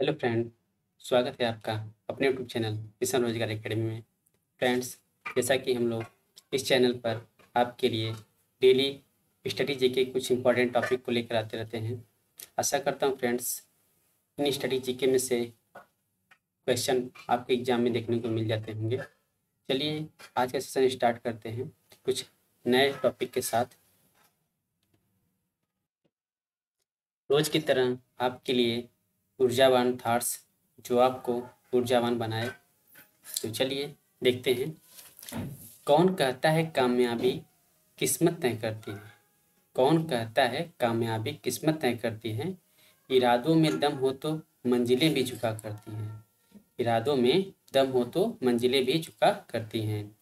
Hello friend, स्वागत है आपका अपने यूट्यूब चैनल किसान रोजगार एकेडमी में। फ्रेंड्स, जैसा कि हम लोग इस चैनल पर आपके लिए डेली स्टडी जीके कुछ इंपॉर्टेंट टॉपिक को लेकर आते रहते हैं। आशा करता हूँ फ्रेंड्स, इन स्टडी जीके में से क्वेश्चन आपके एग्जाम में देखने को मिल जाते होंगे। चलिए आज का सेशन स्टार्ट करते हैं कुछ नए टॉपिक के साथ। रोज की तरह आपके लिए ऊर्जावान थॉट्स जो आपको ऊर्जावान बनाए। तो चलिए देखते हैं। कौन कहता है कामयाबी किस्मत तय करती है? कौन कहता है कामयाबी किस्मत तय करती है? इरादों में दम हो तो मंजिलें भी झुका करती हैं। इरादों में दम हो तो मंजिलें भी झुका करती हैं।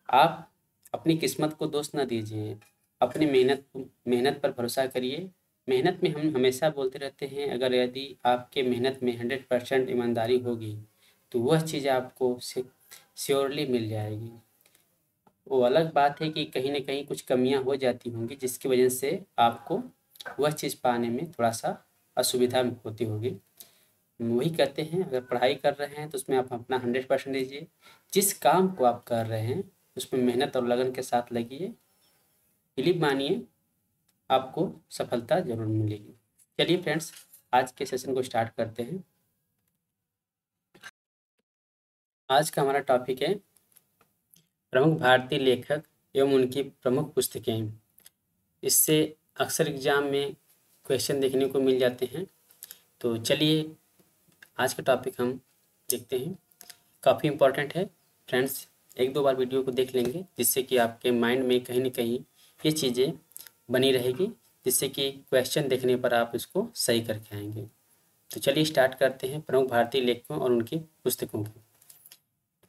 आप अपनी किस्मत को दोष न दीजिए, अपनी मेहनत पर भरोसा करिए। मेहनत में हम हमेशा बोलते रहते हैं, अगर यदि आपके मेहनत में 100% ईमानदारी होगी तो वह चीज़ आपको श्योरली मिल जाएगी। वो अलग बात है कि कहीं न कहीं कुछ कमियाँ हो जाती होंगी जिसकी वजह से आपको वह चीज़ पाने में थोड़ा-सा असुविधा होती होगी। वही कहते हैं, अगर पढ़ाई कर रहे हैं तो उसमें आप अपना 100% दीजिए। जिस काम को आप कर रहे हैं उसमें मेहनत और लगन के साथ लगिए। बिलीव मानिए, आपको सफलता ज़रूर मिलेगी। चलिए फ्रेंड्स, आज के सेशन को स्टार्ट करते हैं। आज का हमारा टॉपिक है प्रमुख भारतीय लेखक एवं उनकी प्रमुख पुस्तकें। इससे अक्सर एग्जाम में क्वेश्चन देखने को मिल जाते हैं। तो चलिए आज का टॉपिक हम देखते हैं। काफ़ी इम्पोर्टेंट है फ्रेंड्स, एक दो बार वीडियो को देख लेंगे जिससे कि आपके माइंड में कहीं न कहीं ये चीज़ें बनी रहेगी, जिससे कि क्वेश्चन देखने पर आप इसको सही करके आएंगे। तो चलिए स्टार्ट करते हैं प्रमुख भारतीय लेखकों और उनकी पुस्तकों की।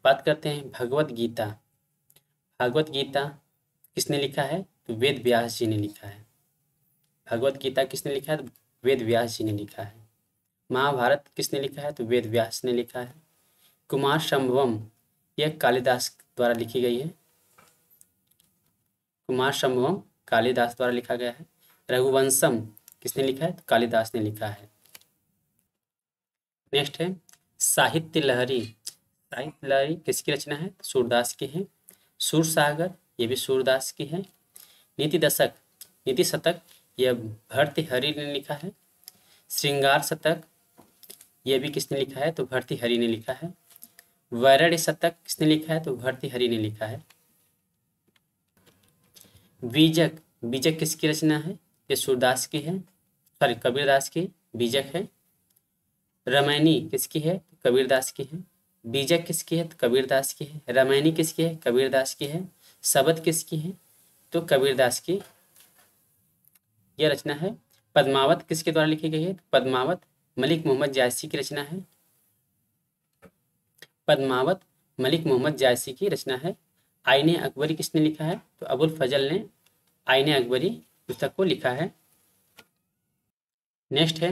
बात करते हैं भगवत गीता। भगवत गीता किसने लिखा है? तो वेद व्यास जी ने लिखा है। भगवत गीता किसने लिखा है? तो वेद व्यास जी ने लिखा है। महाभारत किसने लिखा है? तो वेद व्यास ने लिखा है। कुमार संभवम यह कालिदास द्वारा लिखी गई है। कुमार संभवम कालिदास द्वारा लिखा गया है। रघुवंशम किसने लिखा है? तो कालिदास ने लिखा है। नेक्स्ट है साहित्य लहरी। साहित्य लहरी किसकी रचना है? तो सूरदास की है। सूर सागर ये भी सूरदास की है। नीति दशक नीति शतक यह भर्तृहरि ने लिखा है। श्रृंगार शतक यह भी किसने लिखा है? तो भर्तृहरि ने लिखा है। वैरण्य शतक किसने लिखा है? तो भर्तृहरि ने लिखा है। बीजक बीजक किसकी रचना है? ये सूरदास की है, सॉरी कबीरदास की बीजक है। रामायणी किसकी है? तो कबीरदास की है। बीजक किसकी है? तो कबीरदास की है। रामायणी किसकी है? कबीरदास की है। शबद किसकी है? तो कबीरदास की यह रचना है। पद्मावत किसके द्वारा लिखी गई है? तो पद्मावत मलिक मोहम्मद जायसी की रचना है। पद्मावत मलिक मोहम्मद जायसी की रचना है। आईने अकबरी किसने लिखा है? तो अबुल फजल ने आईने अकबरी पुस्तक को लिखा है। नेक्स्ट है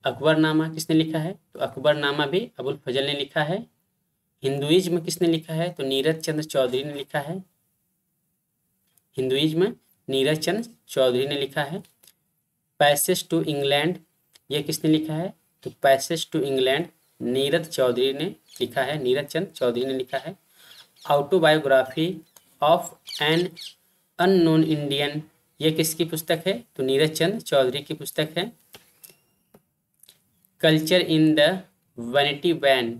अकबरनामा किसने लिखा है? तो अकबरनामा भी अबुल फजल ने लिखा है। हिंदुइज्म किसने लिखा है? तो नीरज चंद्र चौधरी ने लिखा है। हिंदुइज्म नीरज चंद्र चौधरी ने लिखा है। पैसेज टू इंग्लैंड यह किसने लिखा है? तो passage to England Neeraj Chaudhary ने लिखा है। नीरज चंद्र चौधरी ने लिखा है। Autobiography of an unknown Indian यह किसकी पुस्तक है? तो नीरज चंद्र चौधरी की पुस्तक है। Culture in the vanity van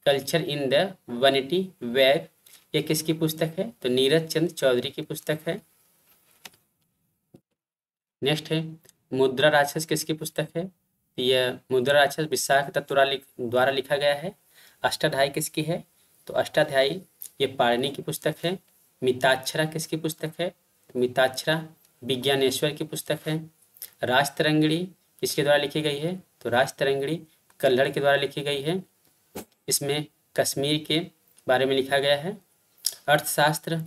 culture in the vanity bag यह किसकी पुस्तक है? तो नीरज चंद्र चौधरी की पुस्तक है। नेक्स्ट है मुद्रा राक्षस किसकी पुस्तक है? यह मुद्रा राक्षस विशाख दत्त द्वारा लिखा गया है। अष्टाध्यायी किसकी है? तो अष्टाध्यायी ये पाणिनि की पुस्तक है। मिताक्षरा किसकी पुस्तक है? तो मिताक्षरा विज्ञानेश्वर की पुस्तक है। राजतरंगिणी किसके द्वारा लिखी गई है? तो राजतरंगिणी कल्हड़ के द्वारा लिखी गई है। इसमें कश्मीर के बारे में लिखा गया है। अर्थशास्त्र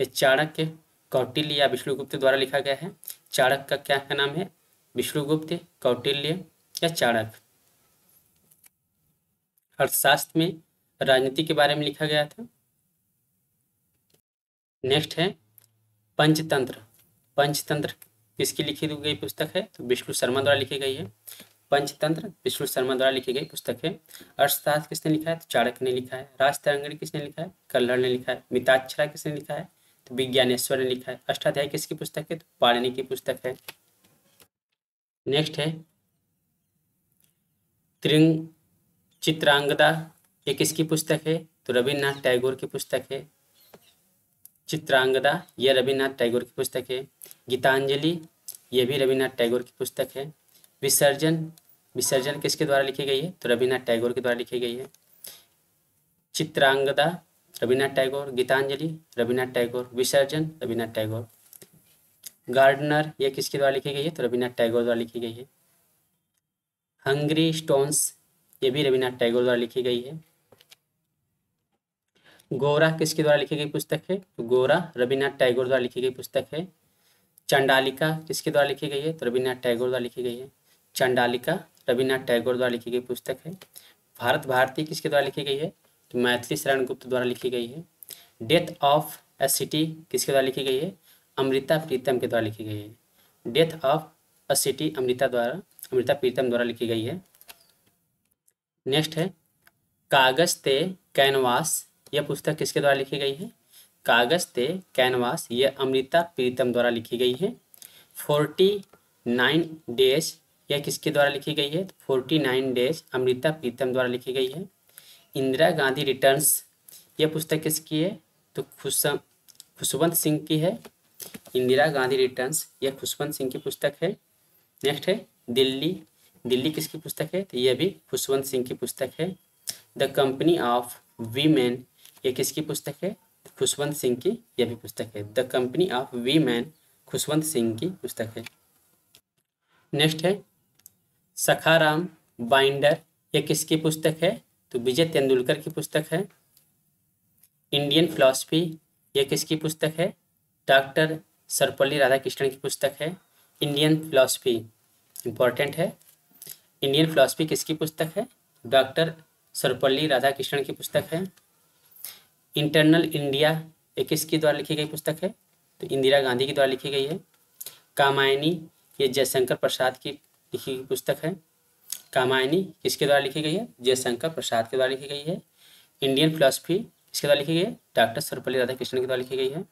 ये चाणक्य कौटिल्य या विष्णुगुप्त द्वारा लिखा गया है। चाणक्य का क्या नाम है? विष्णुगुप्त, कौटिल्य या चाणक्य। अर्थशास्त्र में राजनीति के बारे में लिखा गया था। नेक्स्ट है पंचतंत्र। पंचतंत्र किसकी लिखी गई पुस्तक है? तो विष्णु शर्मा द्वारा लिखी गई है। पंचतंत्र विष्णु शर्मा द्वारा लिखी गई पुस्तक है। अर्थशास्त्र किसने लिखा है? तो चाणक्य ने लिखा है। राजतरंगिणी किसने लिखा है? कल्हड़ ने लिखा है। मिताक्षरा किसने लिखा है? तो विज्ञानेश्वर ने लिखा है। अष्टाध्यायी किसकी पुस्तक है? तो पाणिनि की पुस्तक है। नेक्स्ट है त्रिंग चित्रांगदा, ये किसकी पुस्तक है? तो रविन्द्रनाथ टैगोर की पुस्तक है। चित्रांगदा यह रविन्द्रनाथ टैगोर की पुस्तक है। गीतांजलि ये भी रविन्द्रनाथ टैगोर की पुस्तक है। विसर्जन, विसर्जन किसके द्वारा लिखी गई है? तो रविन्द्रनाथ टैगोर के द्वारा लिखी गई है। चित्रांगदा रविन्द्रनाथ टैगोर, गीतांजलि रविन्द्रनाथ टैगोर, विसर्जन रविन्द्रनाथ टैगोर। गार्डनर यह किसके द्वारा लिखी गई है? तो रविन्द्रनाथ टैगोर द्वारा लिखी गई है। हंगरी स्टोन्स ये भी रविन्द्रनाथ टैगोर द्वारा लिखी गई है। गोरा किसके द्वारा लिखी गई पुस्तक है? तो गोरा रविन्द्रनाथ टैगोर द्वारा लिखी गई पुस्तक है। चंडालिका किसके द्वारा लिखी गई है? तो रविन्द्रनाथ टैगोर द्वारा लिखी गई है। चंडालिका रविन्द्रनाथ टैगोर द्वारा लिखी गई पुस्तक है। भारत भारती किसके द्वारा लिखी गई है? तो मैथिली शरण गुप्त द्वारा लिखी गई है। डेथ ऑफ ए सिटी किसके द्वारा लिखी गई है? अमृता प्रीतम के द्वारा लिखी गई है। Death of a city Amrita Pritam द्वारा लिखी गई है। नेक्स्ट है कागज ते कैनवास, यह पुस्तक किसके द्वारा लिखी गई है? कागज ते कैनवास यह अमृता प्रीतम द्वारा लिखी गई है। 49 डेज यह किसके द्वारा लिखी गई है? 49 डेज अमृता प्रीतम द्वारा लिखी गई है। इंदिरा गांधी रिटर्न्स यह पुस्तक किसकी है? तो खुशवंत सिंह की है। इंदिरा गांधी रिटर्न्स यह खुशवंत सिंह की पुस्तक है। नेक्स्ट है दिल्ली, दिल्ली किसकी पुस्तक है? तो यह भी खुशवंत सिंह की पुस्तक है। द कंपनी ऑफ वीमेन यह किसकी पुस्तक है? खुशवंत सिंह की यह भी पुस्तक है। The company of women Khushwant Singh की पुस्तक है। नेक्स्ट है सखाराम बाइंडर यह किसकी पुस्तक है? तो विजय तेंदुलकर की पुस्तक है। इंडियन फिलॉसफी यह किसकी पुस्तक है? डॉक्टर सर्वपल्ली राधाकृष्णन की पुस्तक है। इंडियन फिलॉसफी इंपॉर्टेंट है। इंडियन फिलॉसफी किसकी पुस्तक है? डॉक्टर सर्वपल्ली राधाकृष्णन की पुस्तक है। इंटरनल इंडिया ये किसके द्वारा लिखी गई पुस्तक है? तो इंदिरा गांधी के द्वारा लिखी गई है। कामायनी ये जयशंकर प्रसाद की लिखी गई पुस्तक है। कामायनी किसके द्वारा लिखी गई है? जयशंकर प्रसाद के द्वारा लिखी गई है। इंडियन फिलॉसफी किसके द्वारा लिखी गई है? डॉक्टर सर्वपल्ली राधाकृष्णन के द्वारा लिखी गई है।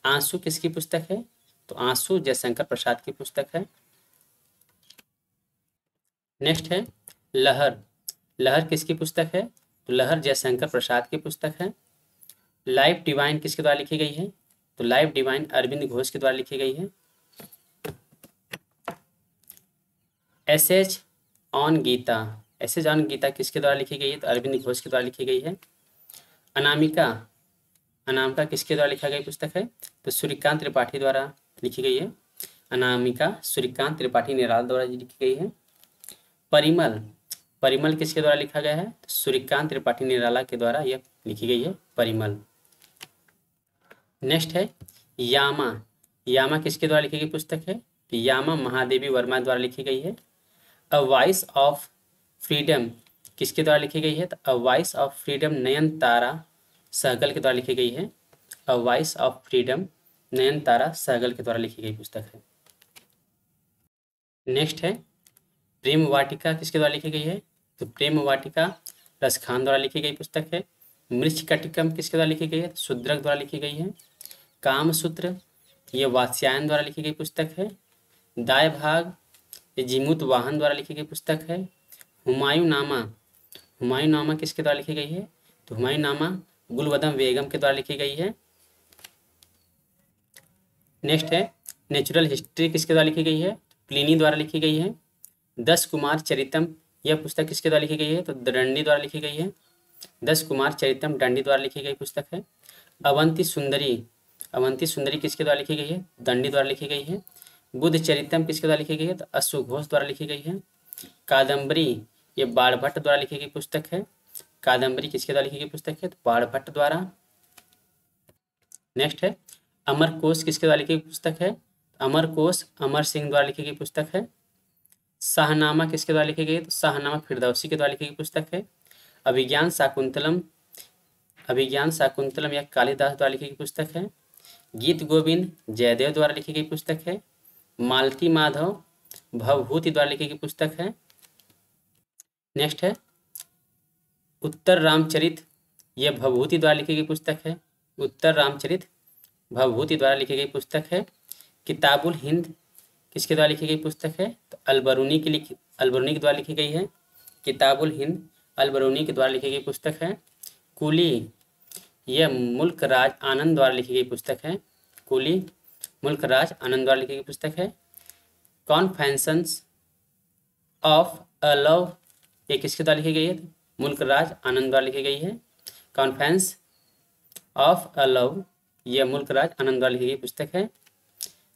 आंसू किसकी पुस्तक है? तो आंसू जयशंकर प्रसाद की पुस्तक है। नेक्स्ट है लहर, लहर किसकी पुस्तक है? तो लहर जयशंकर प्रसाद की पुस्तक है। लाइफ डिवाइन किसके द्वारा लिखी गई है? तो लाइफ डिवाइन अरविंद घोष के द्वारा लिखी गई है। Essays on Gita, essays on Gita किसके द्वारा लिखी गई है? तो अरविंद घोष के द्वारा लिखी गई है। अनामिका, अनामिका किसके द्वारा लिखा गई पुस्तक है? तो सूर्यकांत त्रिपाठी द्वारा लिखी गई है। अनामिका सूर्यकांत त्रिपाठी निराला द्वारा लिखी गई है। परिमल, परिमल किसके द्वारा लिखा गया है? तो सूर्यकांत त्रिपाठी निराला के द्वारा यह लिखी गई है परिमल। नेक्स्ट है यामा, यामा किसके द्वारा लिखी गई पुस्तक है? तो यामा महादेवी वर्मा द्वारा लिखी गई है। अ वॉइस ऑफ फ्रीडम किसके द्वारा लिखी गई है? तो a voice of freedom Nayantara Sahgal के द्वारा लिखी गई है। A voice of freedom Nayantara Sahgal के द्वारा लिखी गई पुस्तक है। नेक्स्ट है प्रेम वाटिका किसके द्वारा लिखी गई है? तो प्रेम वाटिका रसखान द्वारा लिखी गई पुस्तक है। मृच्छकटिकम किसके द्वारा लिखी गई है? तो शूद्रक द्वारा लिखी गई है। कामसूत्र ये वात्स्यायन द्वारा लिखी गई पुस्तक है। दाय भाग ये जीमूत वाहन द्वारा लिखी गई पुस्तक है। हुमायूं नामा, हुमायूं नामा किसके द्वारा लिखी गई है? तो हुमायूं नामा गुलवदम बेगम के द्वारा लिखी गई है। नेक्स्ट है नेचुरल हिस्ट्री किसके द्वारा लिखी गई है? प्लिनी द्वारा लिखी गई है। 10 कुमार चरितम यह पुस्तक किसके द्वारा लिखी गई है? तो दंडी द्वारा लिखी गई है। 10 कुमार चरितम दंडी द्वारा लिखी गई पुस्तक है। अवंती सुंदरी, अवंती सुंदरी किसके द्वारा लिखी गई है? दंडी द्वारा लिखी गई है। बुद्ध चरितम किसके द्वारा लिखी गई है? तो अश्व घोष द्वारा लिखी गई है। कादम्बरी ये बाणभट्ट द्वारा लिखी गई पुस्तक है। कादम्बरी किसके द्वारा लिखी गई पुस्तक है? तो बाणभट्ट द्वारा। नेक्स्ट है अमरकोश किसके द्वारा लिखी गई पुस्तक है? अमरकोश अमर सिंह द्वारा लिखी गई पुस्तक है। शाहनामा किसके द्वारा लिखी गई? तो शाहनामा फिरदौसी के द्वारा लिखी गई पुस्तक है। अभिज्ञान शाकुंतलम, अभिज्ञान शाकुंतलम यह कालिदास द्वारा लिखी गई पुस्तक है। गीत गोविंद जयदेव द्वारा लिखी गई पुस्तक है। मालती माधव भवभूति द्वारा लिखी गई पुस्तक है। नेक्स्ट है उत्तर रामचरित, यह भवभूति द्वारा लिखी गई पुस्तक है। उत्तर रामचरित भवभूति द्वारा लिखी गई पुस्तक है। किताबुल हिंद किसके द्वारा लिखी गई पुस्तक है? तो अलबरूनी के द्वारा लिखी गई है। किताबुल हिंद अलबरूनी के द्वारा लिखी गई पुस्तक है। कुली, यह मुल्क राज आनंद द्वारा लिखी गई पुस्तक है। कुली मुल्क राज आनंद द्वारा लिखी गई पुस्तक है। कॉन्फेशंस ऑफ अ लव, ये किसके द्वारा लिखी गई है? मुल्क राज आनंद द्वारा लिखी गई है। कॉन्फेंस ऑफ अ लव, यह मुल्क राज आनंद द्वारा लिखी गई पुस्तक है।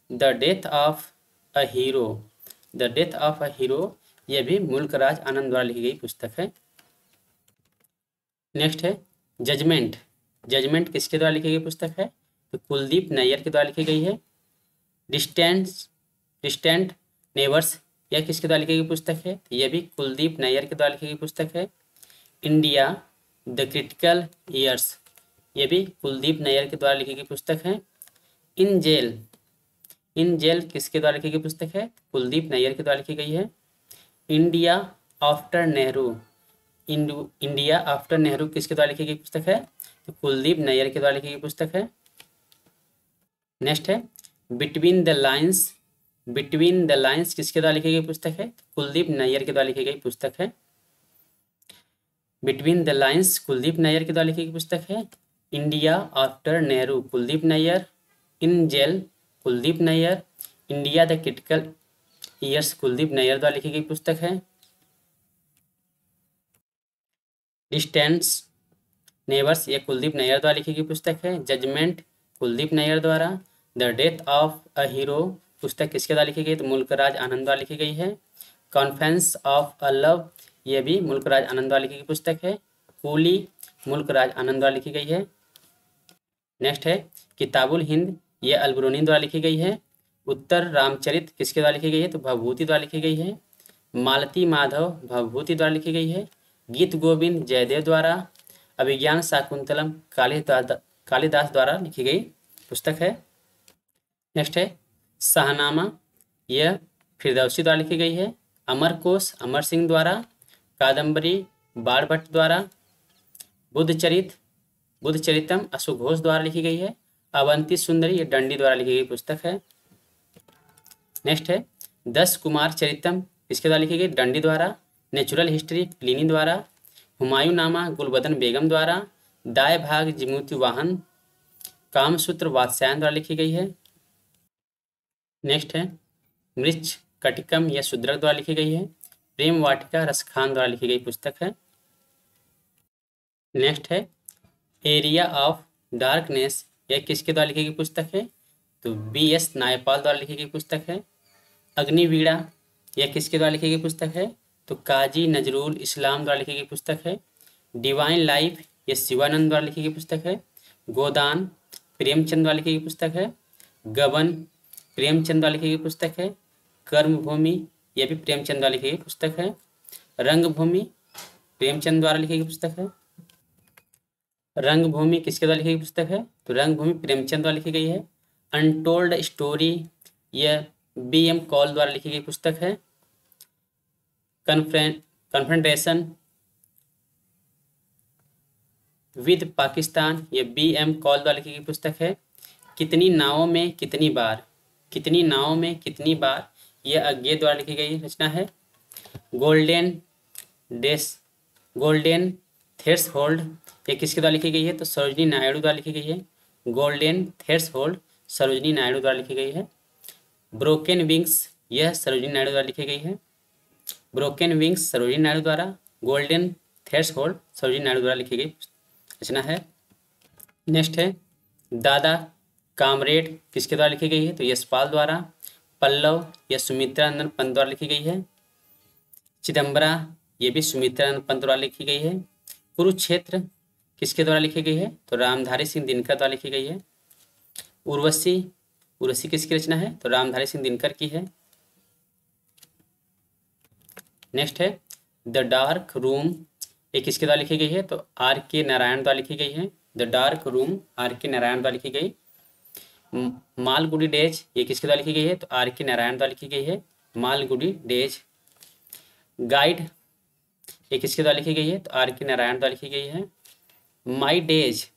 The death of a hero, the death of a hero, यह भी मुल्क राज आनंद द्वारा लिखी गई पुस्तक है। नेक्स्ट है जजमेंट, जजमेंट किसके द्वारा लिखी गई पुस्तक है? तो कुलदीप नैयर के द्वारा लिखी गई है। डिस्टेंट नेबर्स, यह किसके द्वारा लिखी गई पुस्तक है? यह भी कुलदीप नैयर के द्वारा लिखी गई पुस्तक है। इंडिया द क्रिटिकल ईयर्स, यह भी कुलदीप नैयर के द्वारा लिखी गई पुस्तक है। इन जेल, इन जेल किसके द्वारा लिखी गई पुस्तक है? कुलदीप नैयर के द्वारा लिखी गई है। India after Nehru, India after Nehru किसके द्वारा लिखी गई पुस्तक है? तो कुलदीप नैयर के द्वारा लिखी गई पुस्तक है। नेक्स्ट है between the lines, between the lines किसके द्वारा लिखी गई पुस्तक है? कुलदीप नैयर के द्वारा लिखी गई पुस्तक है। Between the lines Kuldip Nayar के द्वारा लिखी गई पुस्तक है। India after Nehru Kuldip Nayar. In jail Kuldip Nayar. India the critical years Kuldip Nayar द्वारा लिखी गई पुस्तक है। डिस्टेंस नेबर्स, यह कुलदीप नैयर द्वारा लिखी गई पुस्तक है। जजमेंट कुलदीप नैयर द्वारा। The death of a hero पुस्तक किसके द्वारा लिखी गई? तो मुल्क राज आनंद द्वारा लिखी गई है। कॉन्फेंस ऑफ अ लव, यह भी मुल्क राज आनंद द्वारा लिखी गई पुस्तक है। कूली मुल्क राज आनंद द्वारा लिखी गई है। नेक्स्ट है किताबुल हिंद, यह अलबरूनी द्वारा लिखी गई है। उत्तर रामचरित किसके द्वारा लिखी गई है? तो भवभूति द्वारा लिखी गई है। मालती माधव भवभूति द्वारा लिखी गई है। गीत गोविंद जयदेव द्वारा। अभिज्ञान शाकुंतलम कालिदास द्वारा लिखी गई पुस्तक है। नेक्स्ट है शाहनामा, यह फिरदौसी द्वारा लिखी गई है। अमरकोश अमर सिंह द्वारा। कादम्बरी बाणभट्ट द्वारा। बुद्धचरितम अशोक घोष द्वारा लिखी गई है। अवंती सुंदरी, यह दंडी द्वारा लिखी गई पुस्तक है। नेक्स्ट है 10 कुमार चरितम किसके द्वारा लिखी गई? दंडी द्वारा। नेचुरल हिस्ट्री प्लिनी द्वारा। हुमायूं नामा गुलबदन बेगम द्वारा। दाय भाग जिमुति वाहन कामसूत्र वात्स्यायन द्वारा लिखी गई है। नेक्स्ट है मृच्छ कटिकम, यह शूद्रक द्वारा लिखी गई है। प्रेम वाटिका रसखान द्वारा लिखी गई पुस्तक है। नेक्स्ट है एरिया ऑफ डार्कनेस, यह किसके द्वारा लिखी गई पुस्तक है? तो BS नायपाल द्वारा लिखी गई पुस्तक है। अग्निवीणा, यह किसके द्वारा लिखी गई पुस्तक है? तो काजी नजरुल इस्लाम द्वारा लिखी गई पुस्तक है। डिवाइन लाइफ, यह शिवानंद द्वारा लिखी गई पुस्तक है। गोदान प्रेमचंद द्वारा लिखी गई पुस्तक है। गबन प्रेमचंद द्वारा लिखी गई पुस्तक है। कर्मभूमि, यह भी प्रेमचंद द्वारा लिखी गई पुस्तक है। रंगभूमि प्रेमचंद द्वारा लिखी गई पुस्तक है। रंगभूमि किसके द्वारा लिखी गई पुस्तक है? तो रंगभूमि प्रेमचंद द्वारा लिखी गई है। अनटोल्ड स्टोरी, यह BM कॉल द्वारा लिखी गई पुस्तक है। कन्फ्रंटेशन विद पाकिस्तान, यह BM कॉल द्वारा लिखी गई पुस्तक है। कितनी नावों में कितनी बार, कितनी नावों में कितनी बार, यह अज्ञे द्वारा लिखी गई रचना है। गोल्डन थ्रेशोल्ड, ये किसके द्वारा लिखी गई है? तो सरोजिनी नायडू द्वारा लिखी गई है। गोल्डन थ्रेशोल्ड सरोजिनी नायडू द्वारा लिखी गई है। ब्रोकन विंग्स, यह सरोजिनी नायडू द्वारा लिखी गई है। ब्रोकन विंग्स सरोजिनी नायडू द्वारा। गोल्डन थ्रेशोल्ड सरोजिनी नायडू द्वारा लिखी गई रचना है। नेक्स्ट है दादा कामरेड किसके द्वारा लिखी गई है? तो यशपाल द्वारा। पल्लव, यह सुमित्रानंद पंत द्वारा लिखी गई है। चिदम्बरा, ये भी सुमित्रानंद पंत द्वारा लिखी गई है। कुरुक्षेत्र किसके द्वारा लिखी गई है? तो रामधारी सिंह दिनकर द्वारा लिखी गई है। उर्वशी, उर्वशी किसकी रचना है? तो रामधारी सिंह दिनकर की है। नेक्स्ट है द डार्क रूम, ये किसके द्वारा लिखी गई है? तो RK नारायण द्वारा लिखी गई है। The dark room RK Narayan द्वारा लिखी गई। मालगुडी डेज, ये किसके द्वारा लिखी गई है? तो RK नारायण द्वारा लिखी गई है। मालगुडी डेज। गाइड ये किसके द्वारा लिखी गई है? तो आर के नारायण द्वारा लिखी गई है। माई डेज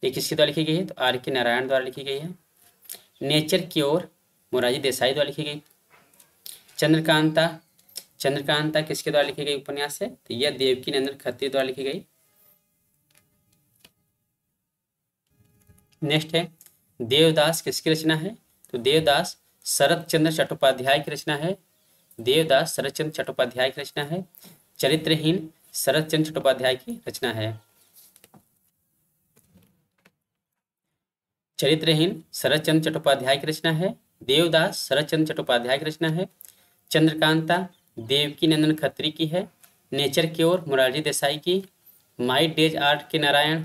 ये किसके द्वारा लिखी गई है? तो आर के नारायण द्वारा लिखी गई है। नेचर क्योर मोरारजी देसाई द्वारा लिखी गई। चंद्रकांता चंद्रकांता किसके द्वारा लिखी गई उपन्यास है? तो यह देवकी नंदन खत्री द्वारा लिखी गई। नेक्स्ट है देवदास किसकी रचना है? तो देवदास शरत चंद्र चट्टोपाध्याय की रचना है। देवदास शरत चंद्र चट्टोपाध्याय की रचना है। चरित्रहीन शरत चंद्र चट्टोपाध्याय की रचना है। चरित्रहीन शरत चंद्र चट्टोपाध्याय की रचना है। देवदास शरत चंद्र चट्टोपाध्याय की रचना है। चंद्रकांता देवकी नंदन खत्री की है। नेचर क्योर मोरारजी देसाई की। माई डेज आर के नारायण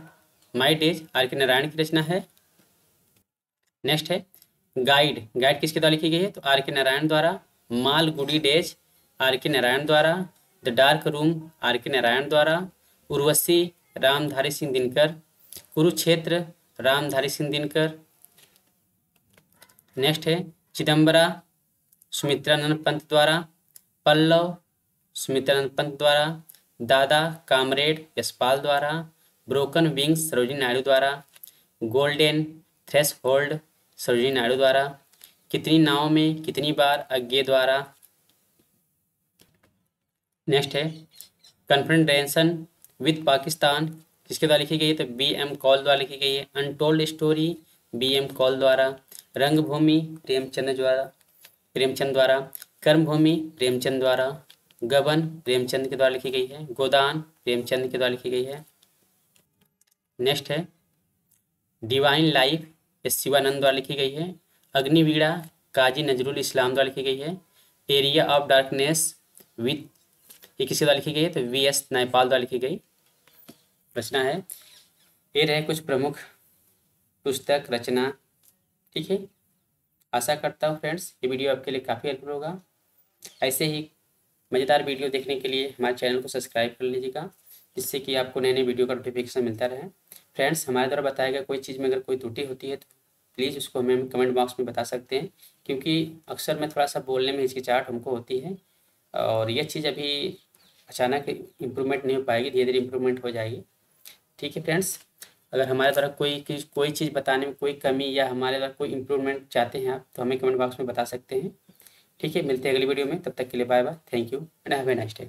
की रचना है। नेक्स्ट है गाइड गाइड किसके द्वारा लिखी गई है? तो आर के नारायण द्वारा। मालगुडी डेज आर के नारायण द्वारा। द डार्क रूम आर के नारायण द्वारा। उर्वशी रामधारी सिंह दिनकर। कुरुक्षेत्र रामधारी सिंह दिनकर। नेक्स्ट है चिदम्बरा सुमित्रानंद पंत द्वारा। पल्लव सुमित्रानंद पंत द्वारा। दादा कामरेड यशपाल द्वारा। ब्रोकन विंग्स सरोजिनी नायडू द्वारा। गोल्डन थ्रेशहोल्ड सरोजिनी नायडू द्वारा। कितनी नावों में कितनी बार अज्ञे द्वारा। नेक्स्ट है कन्फ्रंटेशन विद पाकिस्तान किसके द्वारा लिखी गई है? तो बी.एम. कौल द्वारा लिखी गई है। Untold story BM. कौल द्वारा। रंगभूमि प्रेमचंद द्वारा। कर्मभूमि प्रेमचंद द्वारा। गबन प्रेमचंद के द्वारा लिखी गई है। गोदान प्रेमचंद के द्वारा लिखी गई है। नेक्स्ट है डिवाइन लाइफ ये शिवानंद द्वारा लिखी गई है। अग्निवीणा काजी नजरुल इस्लाम द्वारा लिखी गई है। एरिया ऑफ डार्कनेस विथ ये किसके द्वारा लिखी गई है? तो वी.एस. नायपाल द्वारा लिखी गई रचना है। ये रहे कुछ प्रमुख पुस्तक रचना। ठीक है, आशा करता हूँ फ्रेंड्स ये वीडियो आपके लिए काफ़ी हेल्पफुल होगा। ऐसे ही मज़ेदार वीडियो देखने के लिए हमारे चैनल को सब्सक्राइब कर लीजिएगा, जिससे कि आपको नए नए वीडियो का नोटिफिकेशन मिलता रहे। फ्रेंड्स हमारे द्वारा बताया गया कोई चीज़ में अगर कोई त्रुटि होती है तो प्लीज़ उसको हमें कमेंट बॉक्स में बता सकते हैं, क्योंकि अक्सर मैं थोड़ा सा बोलने में हिचकिचाहट हमको होती है और यह चीज़ अभी अचानक इम्प्रूवमेंट नहीं हो पाएगी, धीरे धीरे इम्प्रूवमेंट हो जाएगी। ठीक है फ्रेंड्स, अगर हमारे द्वारा कोई चीज़ बताने में कोई कमी या हमारे द्वारा कोई इम्प्रूवमेंट चाहते हैं आप, तो हमें कमेंट बॉक्स में बता सकते हैं। ठीक है, मिलते हैं अगली वीडियो में, तब तक के लिए bye bye, thank you and have a nice day.